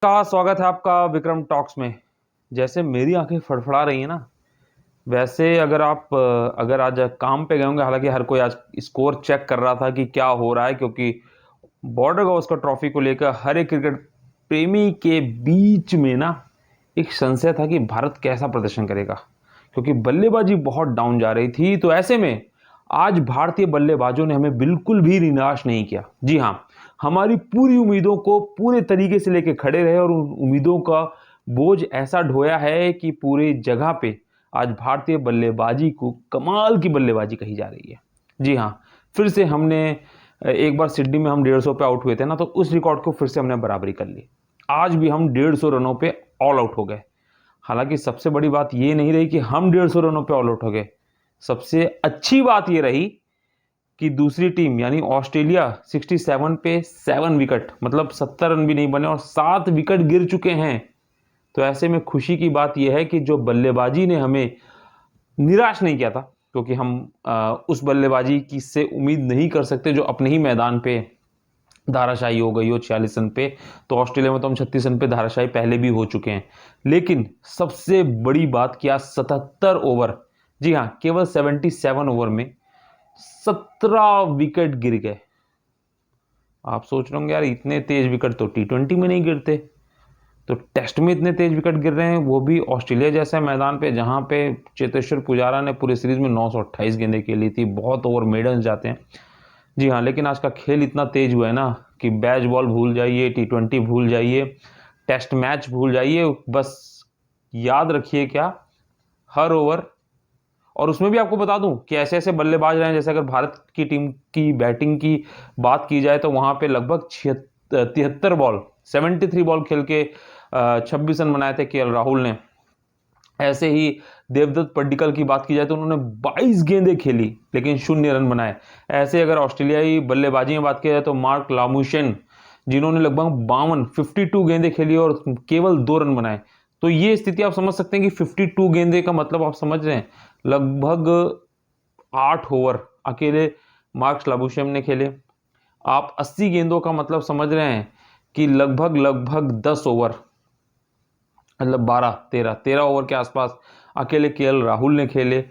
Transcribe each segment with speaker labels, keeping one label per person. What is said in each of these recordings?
Speaker 1: का स्वागत है आपका विक्रम टॉक्स में। जैसे मेरी आंखें फड़फड़ा रही हैं ना, वैसे अगर आज काम पे गए होंगे, हालांकि हर कोई आज स्कोर चेक कर रहा था कि क्या हो रहा है, क्योंकि बॉर्डर गावस्कर ट्रॉफी को लेकर हर एक क्रिकेट प्रेमी के बीच में ना एक संशय था कि भारत कैसा प्रदर्शन करेगा, क्योंकि बल्लेबाजी बहुत डाउन जा रही थी। तो ऐसे में आज भारतीय बल्लेबाजों ने हमें बिल्कुल भी निराश नहीं किया। जी हाँ, हमारी पूरी उम्मीदों को पूरे तरीके से लेके खड़े रहे और उन उम्मीदों का बोझ ऐसा ढोया है कि पूरी जगह पे आज भारतीय बल्लेबाजी को कमाल की बल्लेबाजी कही जा रही है। जी हाँ, फिर से हमने एक बार सिडनी में हम 150 पे आउट हुए थे ना, तो उस रिकॉर्ड को फिर से हमने बराबरी कर ली। आज भी हम 150 रनों पे ऑल आउट हो गए। हालांकि सबसे बड़ी बात ये नहीं रही कि हम 150 रनों पे ऑल आउट हो गए। सबसे अच्छी बात ये रही कि दूसरी टीम यानी ऑस्ट्रेलिया 67 पे 7 विकेट, मतलब 70 रन भी नहीं बने और 7 विकेट गिर चुके हैं। तो ऐसे में खुशी की बात यह है कि जो बल्लेबाजी ने हमें निराश नहीं किया था, क्योंकि हम उस बल्लेबाजी की से उम्मीद नहीं कर सकते जो अपने ही मैदान पे धाराशाही हो गई हो 46 रन पे। तो ऑस्ट्रेलिया में तो हम 36 रन पे धाराशाही पहले भी हो चुके हैं। लेकिन सबसे बड़ी बात क्या, 77 ओवर, जी हाँ केवल 77 ओवर में 17 विकेट गिर गए। आप सोच रहे होंगे यार इतने तेज विकेट तो टी20 में नहीं गिरते, तो टेस्ट में इतने तेज विकेट गिर रहे हैं, वो भी ऑस्ट्रेलिया जैसे मैदान पे जहां पे चेतेश्वर पुजारा ने पूरी सीरीज में 928 गेंदें खेली थी। बहुत ओवर मेडल्स जाते हैं। जी हाँ, लेकिन आज का खेल इतना तेज हुआ है ना कि बैच बॉल भूल जाइए, टी20 भूल जाइए, टेस्ट मैच भूल जाइए। बस याद रखिए क्या, हर ओवर, और उसमें भी आपको बता दूं कि ऐसे ऐसे बल्लेबाज रहे हैं, जैसे अगर भारत की टीम की बैटिंग की बात की जाए तो वहां पे लगभग 73 बॉल 73 बॉल खेल के 26 रन बनाए थे केएल राहुल ने। ऐसे ही देवदत्त पड्डीकल की बात की जाए तो उन्होंने 22 गेंदें खेली लेकिन 0 रन बनाए। ऐसे अगर ऑस्ट्रेलियाई बल्लेबाजी में बात की जाए तो मार्क लामुशेन, जिन्होंने लगभग 52 गेंदें खेली और केवल 2 रन बनाए। तो ये स्थिति आप समझ सकते हैं कि 52 गेंदे का मतलब आप समझ रहे हैं, लगभग 8 ओवर अकेले मार्क्स लाबुशेन ने खेले। आप 80 गेंदों का मतलब समझ रहे हैं कि लगभग लगभग 10 ओवर, मतलब 12 13 ओवर के आसपास अकेले केएल राहुल ने खेले,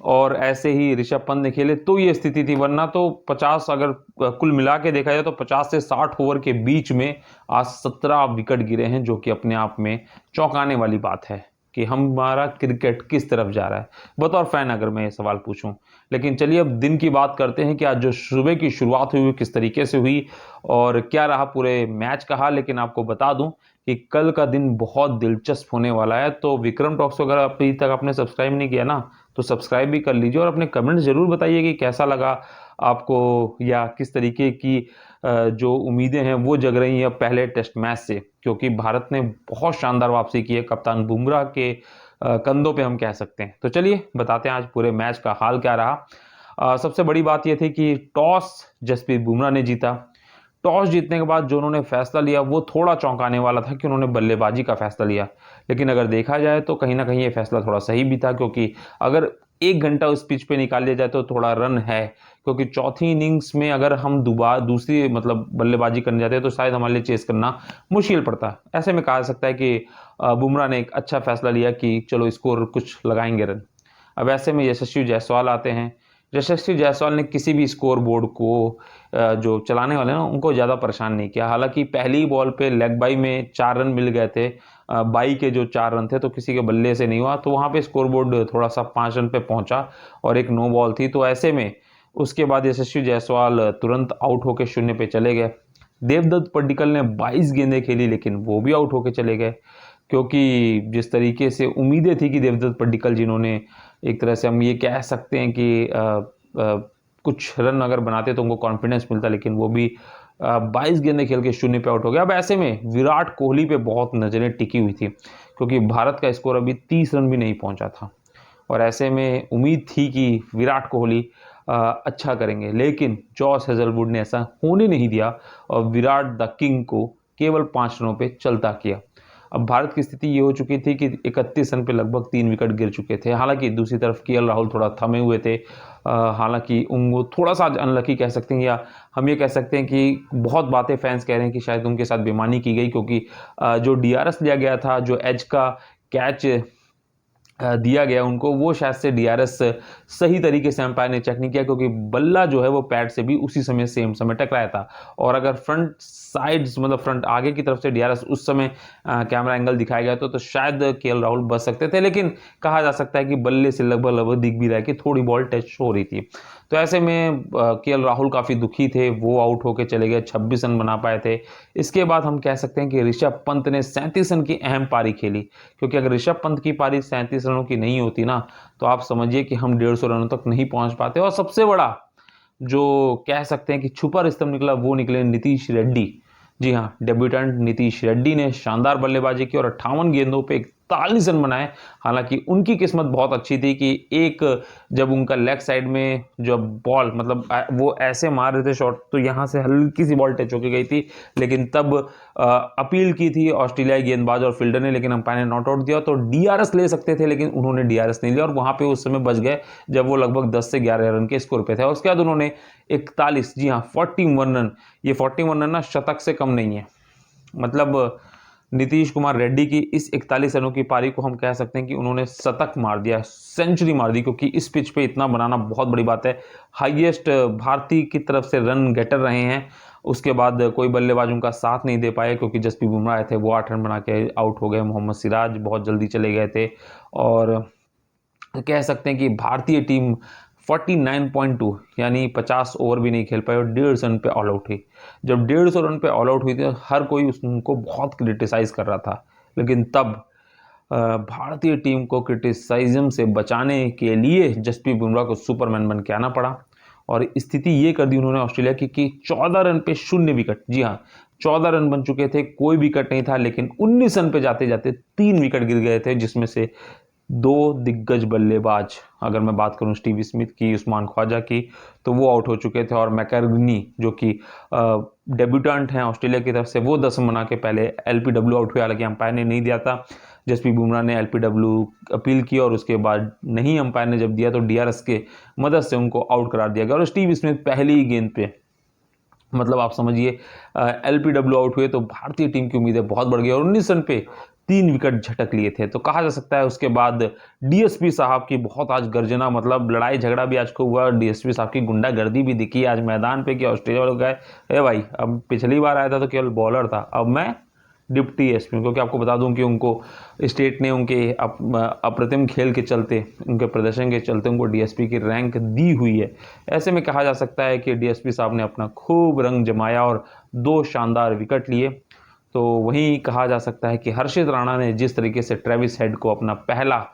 Speaker 1: और ऐसे ही ऋषभ पंत ने खेले। तो ये स्थिति थी, वरना तो 50, अगर कुल मिला के देखा जाए तो 50 से 60 ओवर के बीच में आज 17 विकेट गिरे हैं, जो कि अपने आप में चौंकाने वाली बात है कि हमारा क्रिकेट किस तरफ जा रहा है, बतौर फैन अगर मैं ये सवाल पूछूं। लेकिन चलिए अब दिन की बात करते हैं कि आज जो सुबह की शुरुआत हुई किस तरीके से हुई और क्या रहा पूरे मैच का हाल। लेकिन आपको बता दूं कि कल का दिन बहुत दिलचस्प होने वाला है। तो विक्रम टॉक्स को अगर अभी तक आपने सब्सक्राइब नहीं किया ना, तो सब्सक्राइब भी कर लीजिए और अपने कमेंट जरूर बताइए कि कैसा लगा आपको, या किस तरीके की जो उम्मीदें हैं वो जग रही हैं पहले टेस्ट मैच से, क्योंकि भारत ने बहुत शानदार वापसी की है कप्तान बुमराह के कंधों पे हम कह सकते हैं। तो चलिए बताते हैं आज पूरे मैच का हाल क्या रहा। सबसे बड़ी बात यह थी कि टॉस जसप्रीत बुमराह ने जीता। टॉस जीतने के बाद जो उन्होंने फैसला लिया वो थोड़ा चौंकाने वाला था कि उन्होंने बल्लेबाजी का फैसला लिया। लेकिन अगर देखा जाए तो कहीं ना कहीं ये फैसला थोड़ा सही भी था, क्योंकि अगर 1 घंटा उस पिच पे निकाल लिया जाए तो थोड़ा रन है, क्योंकि चौथी इनिंग्स में अगर हम दोबारा दूसरी मतलब बल्लेबाजी करने जाते हैं तो शायद हमारे लिए चेस करना मुश्किल पड़ता है। ऐसे में कहा जा सकता है कि बुमराह ने एक अच्छा फैसला लिया कि चलो स्कोर कुछ लगाएंगे रन। अब ऐसे में यशस्वी जायसवाल आते हैं। यशस्वी जायसवाल ने किसी भी स्कोर बोर्ड को जो चलाने वाले ना उनको ज़्यादा परेशान नहीं किया। हालांकि पहली बॉल पे लेग बाई में 4 रन मिल गए थे, बाई के जो 4 रन थे तो किसी के बल्ले से नहीं हुआ, तो वहाँ पे स्कोर बोर्ड थोड़ा सा 5 रन पे पहुंचा और एक नो बॉल थी। तो ऐसे में उसके बाद यशस्वी जायसवाल तुरंत आउट होकर 0 पे चले गए। देवदत्त पड्डीकल ने 22 गेंदें खेली लेकिन वो भी आउट होकर चले गए, क्योंकि जिस तरीके से उम्मीदें थी कि देवदत्त पड्डीकल, जिन्होंने एक तरह से हम ये कह सकते हैं कि कुछ रन अगर बनाते तो उनको कॉन्फिडेंस मिलता, लेकिन वो भी 22 गेंदें खेल के 0 पे आउट हो गया। अब ऐसे में विराट कोहली पे बहुत नज़रें टिकी हुई थी, क्योंकि भारत का स्कोर अभी 30 रन भी नहीं पहुंचा था, और ऐसे में उम्मीद थी कि विराट कोहली अच्छा करेंगे। लेकिन जॉस हेजलवुड ने ऐसा होने नहीं दिया और विराट द किंग को केवल 5 रनों पे चलता किया। अब भारत की स्थिति ये हो चुकी थी कि 31 रन पे लगभग 3 विकेट गिर चुके थे। हालांकि दूसरी तरफ केएल राहुल थोड़ा थमे हुए थे। हालांकि उनको थोड़ा सा अनलकी कह सकते हैं, या हम ये कह सकते हैं कि बहुत बातें फैंस कह रहे हैं कि शायद उनके साथ बेईमानी की गई, क्योंकि जो डीआरएस लिया गया था, जो एज का कैच दिया गया उनको, वो शायद से डीआरएस सही तरीके से अंपायर ने चेक नहीं किया, क्योंकि बल्ला जो है वो पैड से भी उसी समय सेम समय टकराया था। और अगर फ्रंट साइड्स मतलब फ्रंट आगे की तरफ से डीआरएस उस समय कैमरा एंगल दिखाया गया तो शायद केएल राहुल बच सकते थे, लेकिन कहा जा सकता है कि बल्ले से लगभग दिख भी रहा है कि थोड़ी बॉल टच हो रही थी। तो ऐसे में केएल राहुल काफ़ी दुखी थे, वो आउट होकर चले गए, 26 रन बना पाए थे। इसके बाद हम कह सकते हैं कि ऋषभ पंत ने 37 रन की अहम पारी खेली, क्योंकि अगर ऋषभ पंत की पारी 37 रनों की नहीं होती ना, तो आप समझिए कि हम 150 रनों तक नहीं पहुंच पाते। और सबसे बड़ा जो कह सकते हैं कि छुपा स्तंभ निकला, वो निकले नीतीश रेड्डी। जी हाँ, डेब्यूटेंट नीतीश रेड्डी ने शानदार बल्लेबाजी की और 58 गेंदों पे 41 रन बनाए। हालांकि उनकी किस्मत बहुत अच्छी थी कि एक जब उनका लेग साइड में जब बॉल मतलब वो ऐसे मार रहे थे शॉट, तो यहाँ से हल्की सी बॉल टच होके गई थी, लेकिन तब अपील की थी ऑस्ट्रेलियाई गेंदबाज और फील्डर ने, लेकिन अंपायर ने नॉट आउट दिया। तो डीआरएस ले सकते थे, लेकिन उन्होंने डीआरएस नहीं लिया और वहां पे उस समय बच गए जब वो लगभग 10 से 11 रन के स्कोर पे थे। और उसके बाद उन्होंने 41, जी हाँ 41 रन, ये 41 रन ना शतक से कम नहीं है। मतलब नीतीश कुमार रेड्डी की इस 41 रनों की पारी को हम कह सकते हैं कि उन्होंने शतक मार दिया, सेंचुरी मार दी, क्योंकि इस पिच पे इतना बनाना बहुत बड़ी बात है। हाईएस्ट भारतीय की तरफ से रन गेटर रहे हैं। उसके बाद कोई बल्लेबाज उनका साथ नहीं दे पाए, क्योंकि जसप्रीत बुमराह आए थे, वो 8 रन बना के आउट हो गए। मोहम्मद सिराज बहुत जल्दी चले गए थे। और कह सकते हैं कि भारतीय टीम 49.2 यानी 50 ओवर भी नहीं खेल पाए और 150 रन पे ऑल आउट हुई। जब 150 रन पे ऑल आउट हुई थी, हर कोई उनको बहुत क्रिटिसाइज कर रहा था, लेकिन तब भारतीय टीम को क्रिटिसाइज्म से बचाने के लिए जसप्रीत बुमराह को सुपरमैन बन के आना पड़ा। और स्थिति ये कर दी उन्होंने ऑस्ट्रेलिया की कि 14 रन पे 0 विकेट, जी हाँ 14 रन बन चुके थे, कोई विकेट नहीं था, लेकिन 19 रन पे जाते जाते 3 विकेट गिर गए थे, जिसमें से 2 दिग्गज बल्लेबाज, अगर मैं बात करूं स्टीव स्मिथ की, उस्मान ख्वाजा की, तो वो आउट हो चुके थे। और मैकर्गनी जो कि डेब्यूटेंट हैं ऑस्ट्रेलिया की तरफ से, वो 10 रन बना के पहले एलपीडब्ल्यू आउट हुए। हालांकि अंपायर ने नहीं दिया था, जसप्रीत बुमराह ने एलपीडब्ल्यू अपील की और उसके बाद नहीं अंपायर ने जब दिया तो डीआरएस के मदद से उनको आउट करार दिया गया। और स्टीव स्मिथ पहली ही गेंद पे, मतलब आप समझिए एलपीडब्ल्यू आउट हुए, तो भारतीय टीम की उम्मीदें बहुत बढ़ गई और 19 रन पे 3 विकेट झटक लिए थे। तो कहा जा सकता है उसके बाद डीएसपी साहब की बहुत आज गर्जना, मतलब लड़ाई झगड़ा भी आज को हुआ, डीएसपी साहब की गुंडागर्दी भी दिखी आज मैदान पे कि ऑस्ट्रेलिया वाले गए, ए भाई अब पिछली बार आया था तो केवल बॉलर था, अब मैं डिप्टी एसपी, क्योंकि आपको बता दूं कि उनको स्टेट ने उनके अप्रतिम खेल के चलते, उनके प्रदर्शन के चलते उनको डीएसपी की रैंक दी हुई है। ऐसे में कहा जा सकता है कि डीएसपी साहब ने अपना खूब रंग जमाया और 2 शानदार विकेट लिए। तो वहीं कहा जा सकता है कि हर्षित राणा ने जिस तरीके से ट्रेविस हेड को अपना पहला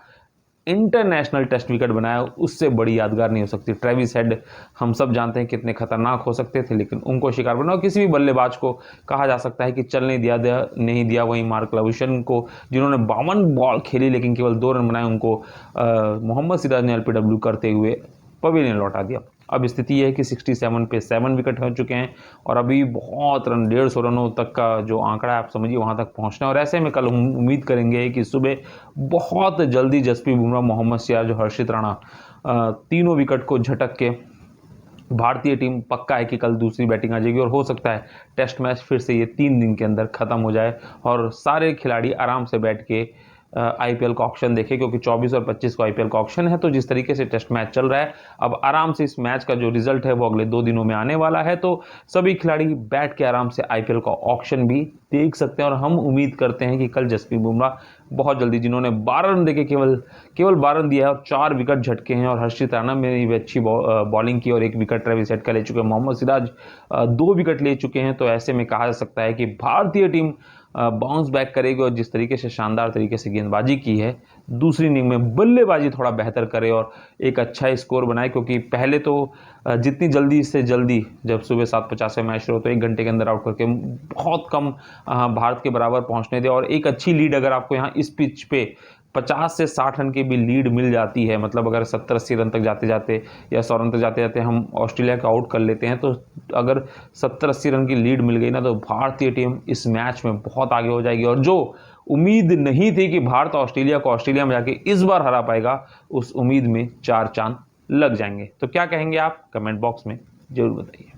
Speaker 1: इंटरनेशनल टेस्ट विकेट बनाया, उससे बड़ी यादगार नहीं हो सकती। ट्रेविस हेड हम सब जानते हैं कितने खतरनाक हो सकते थे, लेकिन उनको शिकार बना। और किसी भी बल्लेबाज को कहा जा सकता है कि चल नहीं दिया। वहीं मार्क लेविसन को, जिन्होंने 52 बॉल खेली लेकिन केवल 2 रन बनाए, उनको मोहम्मद सिराज ने एलपीडब्ल्यू करते हुए पवेलियन लौटा दिया। अब स्थिति यह है कि 67 पे 7 विकेट हो चुके हैं और अभी बहुत रन, 150 रनों तक का जो आंकड़ा है आप समझिए वहां तक पहुंचना है। और ऐसे में कल हम उम्मीद करेंगे कि सुबह बहुत जल्दी जसप्रीत बुमराह, मोहम्मद सिराज और हर्षित राणा तीनों विकेट को झटक के भारतीय टीम पक्का है कि कल दूसरी बैटिंग आ जाएगी और हो सकता है टेस्ट मैच फिर से ये 3 दिन के अंदर खत्म हो जाए और सारे खिलाड़ी आराम से बैठ के आईपीएल का ऑक्शन देखे, क्योंकि 24 और 25 को आईपीएल का ऑक्शन है। तो जिस तरीके से टेस्ट मैच चल रहा है, अब आराम से इस मैच का जो रिजल्ट है वो अगले 2 दिनों में आने वाला है, तो सभी खिलाड़ी बैठ के आराम से आईपीएल का ऑक्शन भी देख सकते हैं। और हम उम्मीद करते हैं कि कल जसप्रीत बुमराह बहुत जल्दी, जिन्होंने 12 रन देके केवल 12 रन दिया है और 4 विकेट झटके हैं, और हर्षित राणा में भी अच्छी बॉलिंग की और 1 विकेट ट्रेविस हेड का ले चुके हैं, मोहम्मद सिराज 2 विकेट ले चुके हैं। तो ऐसे में कहा जा सकता है कि भारतीय टीम बाउंस बैक करेगी और जिस तरीके से शानदार तरीके से गेंदबाजी की है, दूसरी इनिंग में बल्लेबाजी थोड़ा बेहतर करे और एक अच्छा स्कोर बनाए। क्योंकि पहले तो जितनी जल्दी से जल्दी, जब सुबह 7:50 में मैच शुरू हो तो 1 घंटे के अंदर आउट करके बहुत कम भारत के बराबर पहुंचने दे, और एक अच्छी लीड अगर आपको यहाँ इस पिच पे 50 से 60 रन की भी लीड मिल जाती है, मतलब अगर 70-80 रन तक जाते जाते या 100 रन तक जाते जाते हम ऑस्ट्रेलिया को आउट कर लेते हैं, तो अगर 70-80 रन की लीड मिल गई ना, तो भारतीय टीम इस मैच में बहुत आगे हो जाएगी। और जो उम्मीद नहीं थी कि भारत ऑस्ट्रेलिया को ऑस्ट्रेलिया में जाके इस बार हरा पाएगा, उस उम्मीद में 4 चांद लग जाएंगे। तो क्या कहेंगे आप, कमेंट बॉक्स में जरूर बताइए।